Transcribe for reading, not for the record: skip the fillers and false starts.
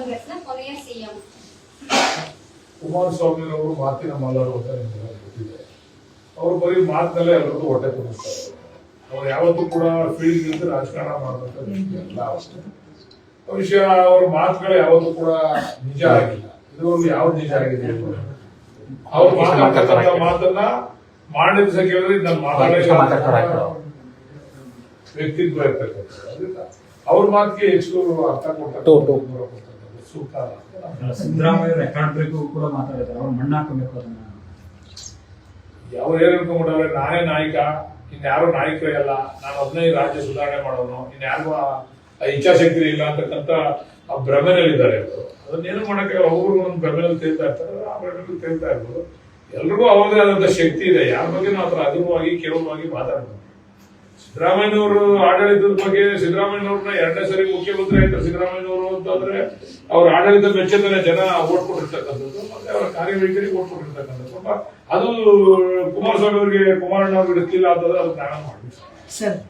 ಕಾಂಗ್ರೆಸ್ನ ಕೊನೆಯ ಸಿಎಂ. ಕುಮಾರಸ್ವಾಮಿ ಅವರು ಮಾತಿನ ಮಲ್ಲರು ಅಂತ ನಿಮ್ಗೆಲ್ಲ ಗೊತ್ತಿದೆ. ಅವರು ಬರೀ ಮಾತಿನಲ್ಲೇ ಎಲ್ಲರಿಗೂ ಹೊಟ್ಟೆ ತುಂಬಿಸ್ತಾರೆ. ಅವ್ರು ಯಾವತ್ತೂ ಕೂಡ ಫೀಲ್ಡ್ ನಿಂತು ರಾಜಕಾರಣ ಮಾಡಬೇಕಂತ ಎಲ್ಲ ಅಷ್ಟೇ ವಿಷಯ. ಅವ್ರ ಮಾತುಗಳು ಯಾವತ್ತೂ ಕೂಡ ನಿಜ ಆಗಿಲ್ಲ. ಇದುವರೆಗೂ ಯಾವ್ದು ನಿಜ ಆಗಿದೆ? ಅವ್ರು ಮಾತಾಡ್ತಕ್ಕಂಥ ಮಾತನ್ನ ಮಾಡಿದ ದಿವಸ ಕೇಳಿದ್ರೆ ನಾನು ವ್ಯಕ್ತಿತ್ವ ಇರ್ತಕ್ಕಂಥ ಅವ್ರ ಮಾತಿಗೆ ಎಷ್ಟು ಅರ್ಥ ಕೊಡ್ತಾರೆ ಸೂಕ್ತ ಅಲ್ಲ. ಸಿದ್ದರಾಮಯ್ಯ ರೆಕಾರ್ಡ್ ಬ್ರೇಕ್ ಕೂಡ ಮಾತಾಡಿದ್ದಾರೆ. ಅವ್ರು ಮಣ್ಣಾಕಬೇಕು ಅದನ್ನ. ಅವ್ರು ಏನ್ ಅನ್ಕೊಂಡ್ಬಿಟ್ಟಾರೆ, ನಾನೇ ನಾಯಕ, ಇನ್ಯಾರು ನಾಯಕರೇ ಅಲ್ಲ, ನಾನು 15 ರಾಜ್ಯ ಸುಧಾರಣೆ ಮಾಡೋನು, ಇನ್ಯಾರು ಇಚ್ಛಾಶಕ್ತಿ ಇಲ್ಲ ಅಂತಕ್ಕಂಥ ಭ್ರಮೆನಲ್ಲಿದ್ದಾರೆ ಅವರು. ಅದನ್ನೇನು ಮಾಡಕ್ಕೆ ಒಬ್ಬರು ಒಂದು ಭ್ರಮೆನಲ್ಲಿ ತೇಲ್ತಾ ಇರ್ತಾರೆ. ಆ ಭ್ರಮೆನಲ್ಲಿ ತೇಲ್ತಾ ಇರ್ಬೋದು. ಎಲ್ರಿಗೂ ಅವ್ರದೇ ಆದಂತ ಶಕ್ತಿ ಇದೆ. ಯಾರ ಬಗ್ಗೆ ನಾವು ಅದರ ಅಧಿಕವಾಗಿ ಕೇವಲವಾಗಿ ಮಾತಾಡ್ಬೋದು. ಸಿದ್ದರಾಮಯ್ಯನವರು ಆಡಳಿತದ ಬಗ್ಗೆ, ಸಿದ್ದರಾಮಯ್ಯನವ್ರನ್ನ 2ನೇ ಸರಿ ಮುಖ್ಯಮಂತ್ರಿ ಆಯ್ತಾರೆ ಸಿದ್ದರಾಮಯ್ಯನವರು ಅಂತಂದ್ರೆ ಅವ್ರ ಆಡಳಿತ ಮೆಚ್ಚದನೆ ಜನ ಓಟ್ ಕೊಟ್ಟಿರ್ತಕ್ಕಂಥದ್ದು, ಮತ್ತೆ ಅವರ ಕಾರ್ಯವೈಖರಿ ಓಟ್ ಕೊಟ್ಟಿರ್ತಕ್ಕಂಥದ್ದು. ಅದು ಕುಮಾರಸ್ವಾಮಿ ಅವರಿಗೆ, ಕುಮಾರಣ್ಣ ಅವ್ರಿಗೆ ಇರ್ತಿಲ್ಲ ಅಂತಂದ್ರೆ ಅದಕ್ಕೆ ನಾವೇ ಮಾಡ್ತೀವಿ ಸರ್.